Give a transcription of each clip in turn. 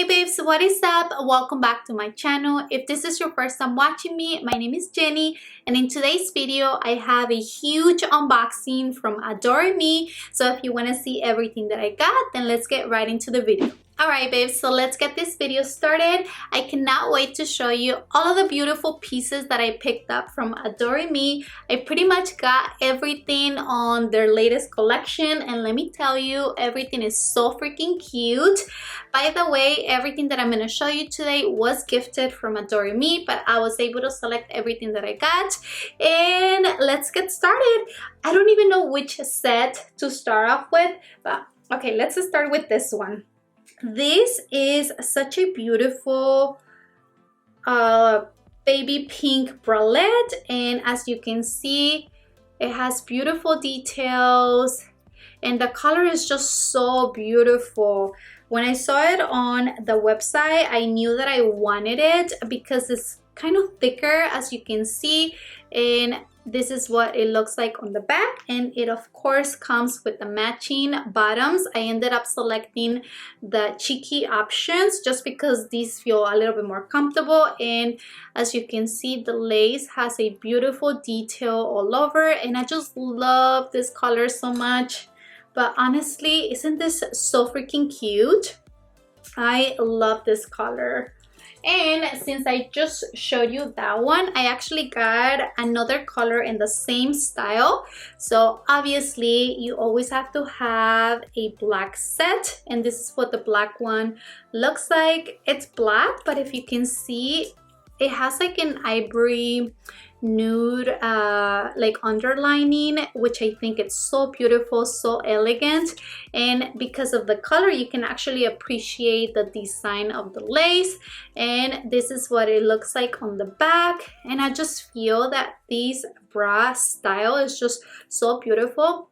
Hey babes, what is up? Welcome back to my channel. If this is your first time watching me, my name is Jenny, and in today's video I have a huge unboxing from Adore Me. So if you want to see everything that I got, then let's get right into the video. Alright babes, so let's get this video started. I cannot wait to show you all of the beautiful pieces that I picked up from Adore Me. I pretty much got everything on their latest collection, and let me tell you, everything is so freaking cute. By the way, everything that I'm going to show you today was gifted from Adore Me, but I was able to select everything that I got. And let's get started. I don't even know which set to start off with, but okay, let's start with this one. This is such a beautiful baby pink bralette, and as you can see, it has beautiful details and the color is just so beautiful. When I saw it on the website, I knew that I wanted it because it's kind of thicker, as you can see, and this is what it looks like on the back, and it of course comes with the matching bottoms. I ended up selecting the cheeky options just because these feel a little bit more comfortable, and as you can see, the lace has a beautiful detail all over, and I just love this color so much. But honestly, isn't this so freaking cute? I love this color. And since I just showed you that one, I actually got another color in the same style. So obviously you always have to have a black set, and this is what the black one looks like. It's black, but if you can see, it has like an ivory nude like underlining, which I think it's so beautiful, so elegant. And because of the color, you can actually appreciate the design of the lace, and this is what it looks like on the back. And I just feel that this bra style is just so beautiful.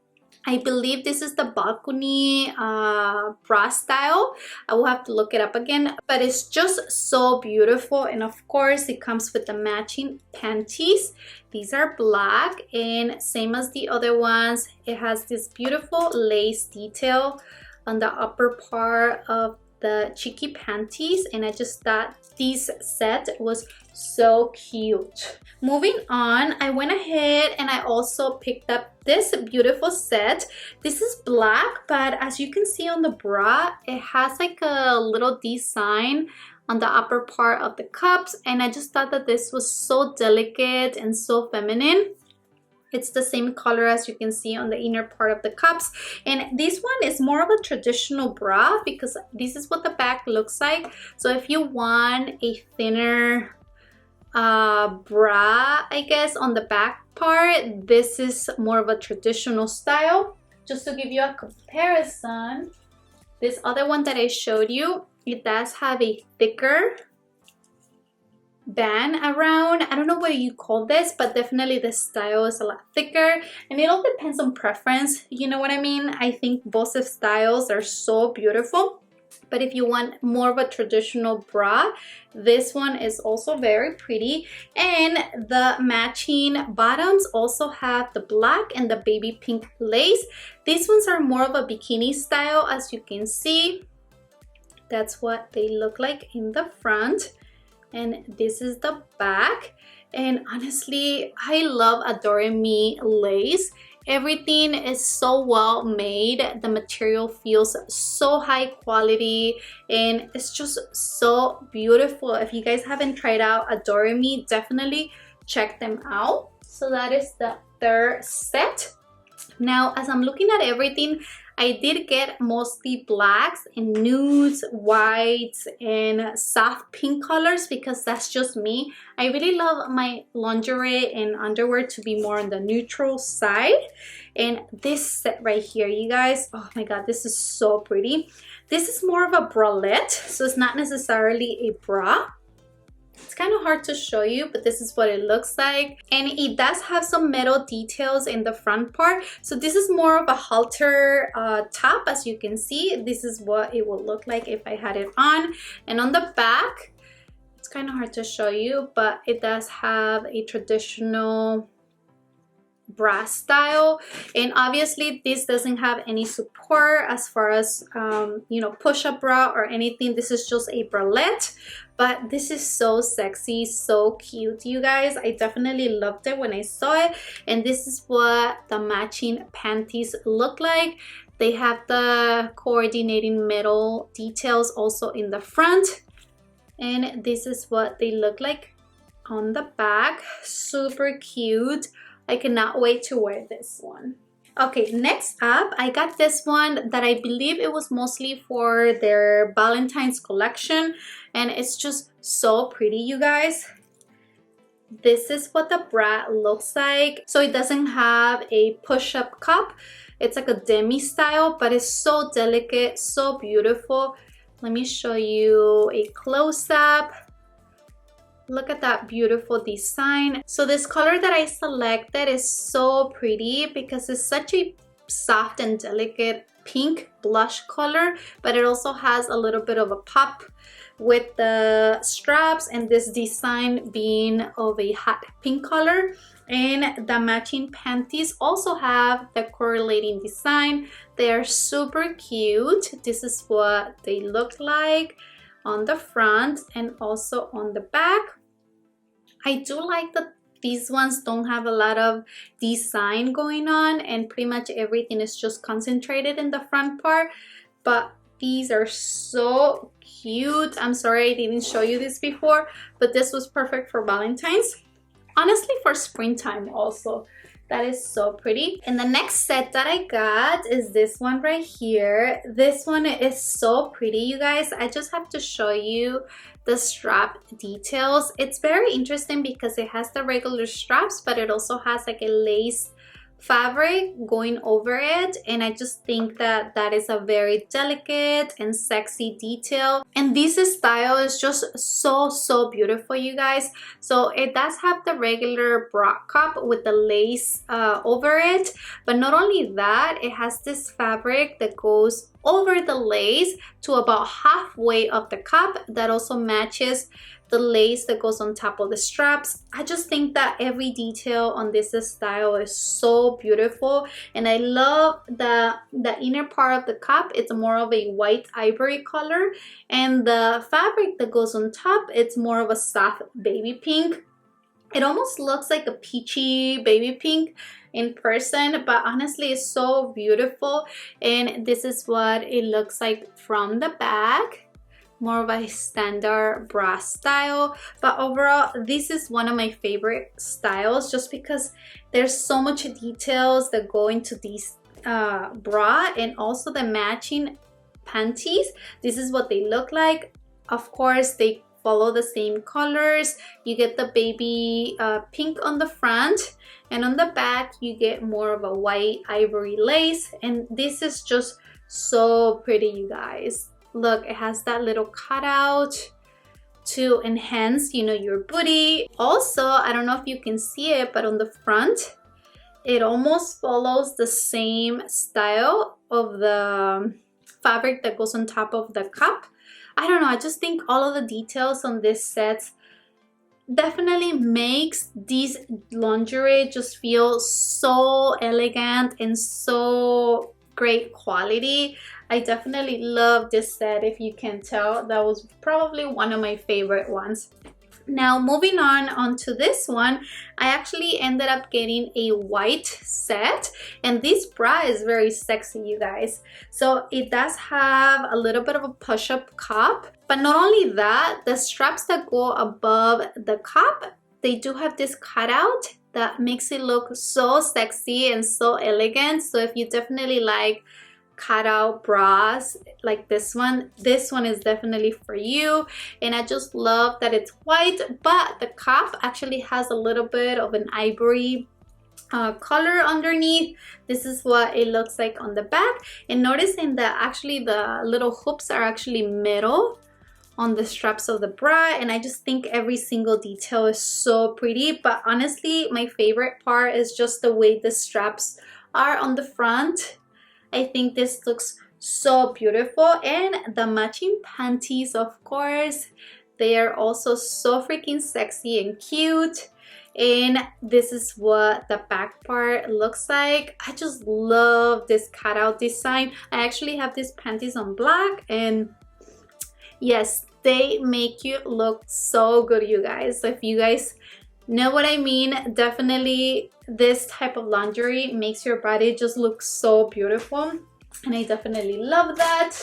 I believe this is the balcony bra style. I will have to look it up again, but it's just so beautiful. And of course, it comes with the matching panties. These are black, and same as the other ones, it has this beautiful lace detail on the upper part of the cheeky panties, and I just thought this set was so cute. Moving on, I went ahead and I also picked up this beautiful set. This is black, but as you can see on the bra, it has like a little design on the upper part of the cups, and I just thought that this was so delicate and so feminine. It's the same color as you can see on the inner part of the cups, and this one is more of a traditional bra because this is what the back looks like. So if you want a thinner bra, I guess, on the back part, this is more of a traditional style. Just to give you a comparison, this other one that I showed you, it does have a thicker band around. I don't know what you call this, but definitely the style is a lot thicker, and it all depends on preference, you know what I mean? I think both of styles are so beautiful, but if you want more of a traditional bra, this one is also very pretty. And the matching bottoms also have the black and the baby pink lace. These ones are more of a bikini style, as you can see. That's what they look like in the front, and this is the back. And honestly, I love Adore Me lace. Everything is so well made. The material feels so high quality, and it's just so beautiful. If you guys haven't tried out Adore Me, definitely check them out. So that is the third set. Now, as I'm looking at everything, I did get mostly blacks and nudes, whites, and soft pink colors because that's just me. I really love my lingerie and underwear to be more on the neutral side. And this set right here, you guys, oh my god, this is so pretty. This is more of a bralette, so it's not necessarily a bra. It's kind of hard to show you, but this is what it looks like, and it does have some metal details in the front part. So this is more of a halter top, as you can see. This is what it would look like if I had it on. And on the back, it's kind of hard to show you, but it does have a traditional bra style. And obviously this doesn't have any support as far as you know, push-up bra or anything. This is just a bralette, but this is so sexy, so cute, you guys. I definitely loved it when I saw it. And this is what the matching panties look like. They have the coordinating metal details also in the front, and this is what they look like on the back. Super cute. I cannot wait to wear this one. Okay, next up, I got this one that I believe it was mostly for their Valentine's collection, and it's just so pretty, you guys. This is what the bra looks like. So it doesn't have a push-up cup. It's like a demi style, but it's so delicate, so beautiful. Let me show you a close-up. Look at that beautiful design. So this color that I selected is so pretty because it's such a soft and delicate pink blush color, but it also has a little bit of a pop with the straps and this design being of a hot pink color. And the matching panties also have the correlating design. They are super cute. This is what they look like on the front and also on the back. I do like that these ones don't have a lot of design going on and pretty much everything is just concentrated in the front part, but these are so cute. I'm sorry I didn't show you this before, but this was perfect for Valentine's. Honestly, for springtime also. That is so pretty. And the next set that I got is this one right here. This one is so pretty, you guys. I just have to show you the strap details. It's very interesting because it has the regular straps, but it also has like a lace fabric going over it, and I just think that that is a very delicate and sexy detail. And this style is just so beautiful, you guys. So it does have the regular bra cup with the lace over it, but not only that, it has this fabric that goes over the lace to about halfway of the cup that also matches the lace that goes on top of the straps. I just think that every detail on this style is so beautiful, and I love the inner part of the cup. It's more of a white ivory color, and the fabric that goes on top, it's more of a soft baby pink. It almost looks like a peachy baby pink in person, but honestly it's so beautiful. And this is what it looks like from the back. More of a standard bra style, but overall this is one of my favorite styles just because there's so much details that go into these bra, and also the matching panties. This is what they look like. Of course, they follow the same colors. You get the baby pink on the front, and on the back you get more of a white ivory lace, and this is just so pretty, you guys. Look, it has that little cutout to enhance, you know, your booty. Also, I don't know if you can see it, but on the front, it almost follows the same style of the fabric that goes on top of the cup. I don't know, I just think all of the details on this set definitely makes this lingerie just feel so elegant and so great quality. I definitely love this set. If you can tell, that was probably one of my favorite ones. Now moving on onto this one, I actually ended up getting a white set, and this bra is very sexy, you guys. So it does have a little bit of a push-up cup, but not only that, the straps that go above the cup, they do have this cutout that makes it look so sexy and so elegant. So if you definitely like cutout bras like this one is definitely for you. And I just love that it's white, but the cup actually has a little bit of an ivory color underneath. This is what it looks like on the back, and noticing that actually the little hoops are actually metal on the straps of the bra, and I just think every single detail is so pretty. But honestly, my favorite part is just the way the straps are on the front. I think this looks so beautiful, and the matching panties, of course, they are also so freaking sexy and cute. and this is what the back part looks like. I just love this cutout design. I actually have these panties on black, and yes, they make you look so good, you guys. So if you guys know what I mean, definitely this type of lingerie makes your body just look so beautiful, and I definitely love that.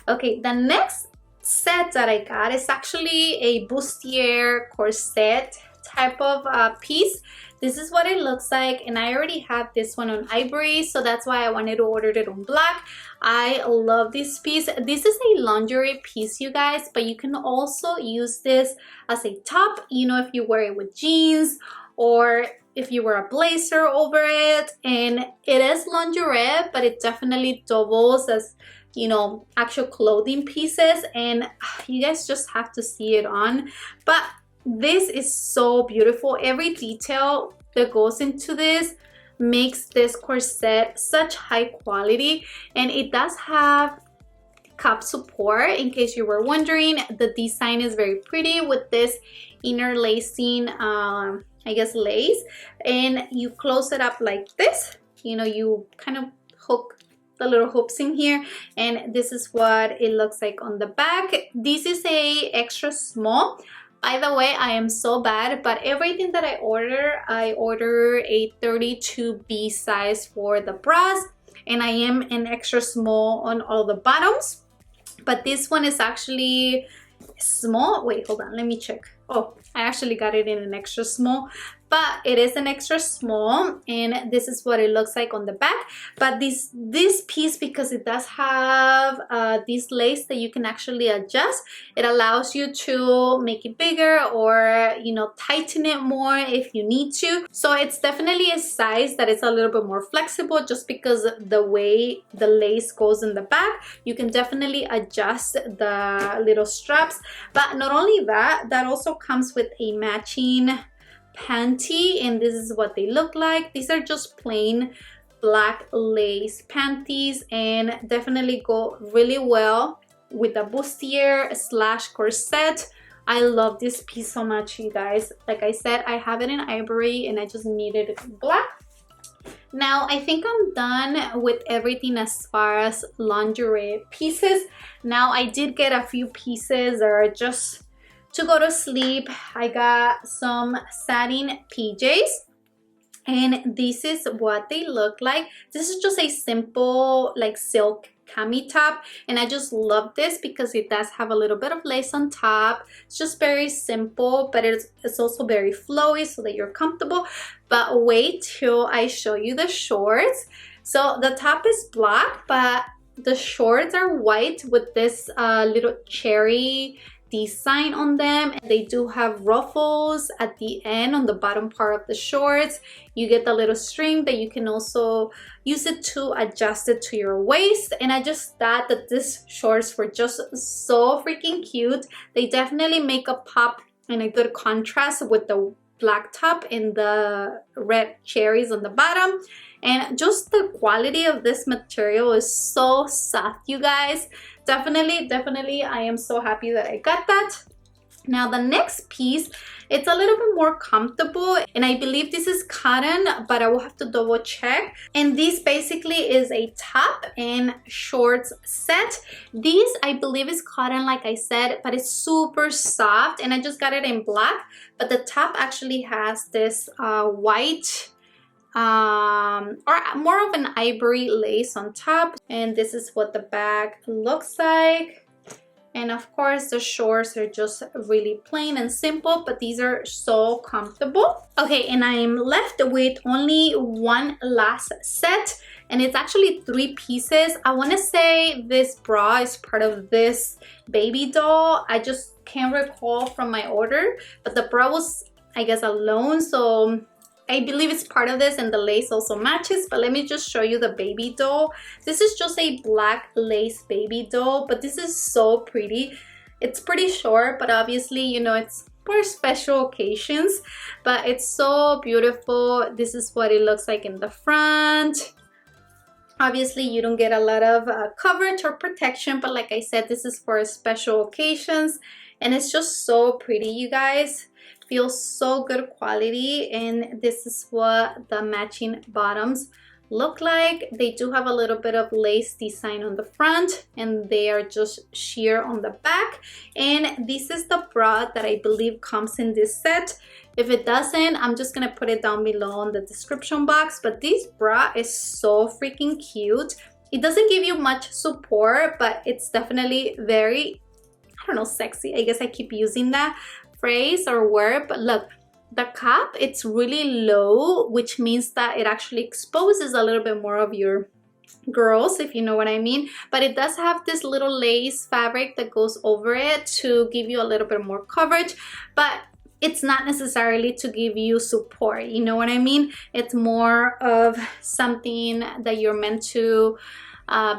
Okay, the next set that I got is actually a bustier corset type of piece. This is what it looks like, and I already have this one on ivory, so that's why I wanted to order it on black. I love this piece. This is a lingerie piece, you guys, but you can also use this as a top, you know, if you wear it with jeans or if you wear a blazer over it. And it is lingerie, but it definitely doubles as, you know, actual clothing pieces, and you guys just have to see it on. But this is so beautiful. Every detail that goes into this makes this corset such high quality, and it does have cup support in case you were wondering. The design is very pretty with this interlacing I guess lace, and you close it up like this. You know, you kind of hook the little hoops in here, and this is what it looks like on the back. This is a extra small. By the way, I am so bad, but everything that I order a 32B size for the bras, and I am an extra small on all the bottoms. But this one is actually small. Wait, hold on, let me check. Oh, I actually got it in an extra small, but it is an extra small, and this is what it looks like on the back. But this piece, because it does have this lace that you can actually adjust, it allows you to make it bigger or, you know, tighten it more if you need to. So it's definitely a size that is a little bit more flexible, just because the way the lace goes in the back. You can definitely adjust the little straps. But not only that, that also comes with a matching panty, and this is what they look like. These are just plain black lace panties, and definitely go really well with the bustier slash corset. I love this piece so much, you guys. Like I said, I have it in ivory, and I just needed it in black. Now I think I'm done with everything as far as lingerie pieces. Now I did get a few pieces that are just to go to sleep. I got some satin PJs, and this is what they look like. This is just a simple like silk cami top, and I just love this because it does have a little bit of lace on top. It's just very simple, but it's also very flowy so that you're comfortable. But wait till I show you the shorts. So the top is black, but the shorts are white with this little cherry design on them, and they do have ruffles at the end on the bottom part of the shorts. You get the little string that you can also use it to adjust it to your waist, and I just thought that these shorts were just so freaking cute. They definitely make a pop and a good contrast with the black top and the red cherries on the bottom. And just the quality of this material is so soft, you guys. Definitely, I am so happy that I got that. Now the next piece, it's a little bit more comfortable, and I believe this is cotton, but I will have to double check. And this basically is a top and shorts set. This I believe is cotton, like I said, but it's super soft, and I just got it in black. But the top actually has this white or more of an ivory lace on top, and this is what the bag looks like. And of course the shorts are just really plain and simple, but these are so comfortable. Okay, and I'm left with only one last set, and it's actually 3 pieces. I want to say this bra is part of this baby doll. I just can't recall from my order, but the bra was, I guess, alone, so I believe it's part of this, and the lace also matches. But let me just show you the baby doll. This is just a black lace baby doll, but this is so pretty. It's pretty short, but obviously, you know, it's for special occasions, but it's so beautiful. This is what it looks like in the front. Obviously, you don't get a lot of coverage or protection, but like I said, this is for special occasions, and it's just so pretty, you guys. Feels so good quality, and this is what the matching bottoms look like. They do have a little bit of lace design on the front, and they are just sheer on the back. And this is the bra that I believe comes in this set. If it doesn't, I'm just gonna put it down below in the description box. But this bra is so freaking cute. It doesn't give you much support, but it's definitely very, I don't know, sexy. I guess I keep using that phrase or word, but look, the cap, it's really low, which means that it actually exposes a little bit more of your girls, if you know what I mean. But it does have this little lace fabric that goes over it to give you a little bit more coverage, but it's not necessarily to give you support, you know what I mean? It's more of something that you're meant to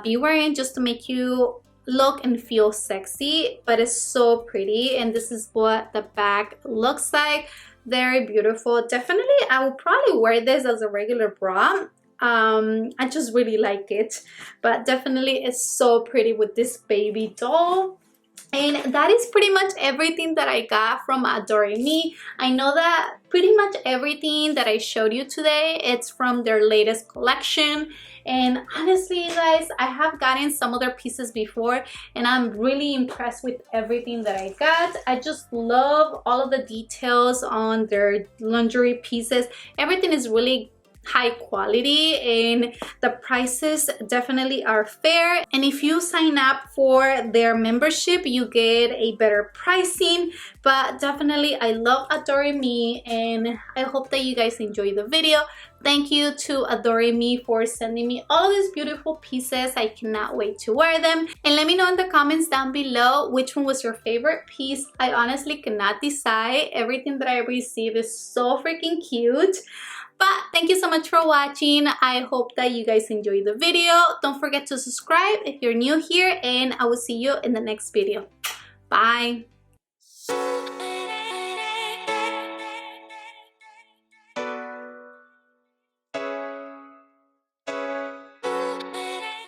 be wearing just to make you look and feel sexy. But it's so pretty, and this is what the back looks like. Very beautiful. Definitely, I will probably wear this as a regular bra. I just really like it, but definitely it's so pretty with this baby doll. And that is pretty much everything that I got from Adore Me. I know that pretty much everything that I showed you today, it's from their latest collection. And honestly, you guys, I have gotten some other pieces before, and I'm really impressed with everything that I got. I just love all of the details on their lingerie pieces. Everything is really high quality, and the prices definitely are fair. And if you sign up for their membership, you get a better pricing. But definitely, I love Adore Me, and I hope that you guys enjoy the video. Thank you to Adore Me for sending me all these beautiful pieces. I cannot wait to wear them. And let me know in the comments down below which one was your favorite piece. I honestly cannot decide. Everything that I received is so freaking cute. But thank you so much for watching. I hope that you guys enjoyed the video. Don't forget to subscribe if you're new here, and I will see you in the next video. Bye.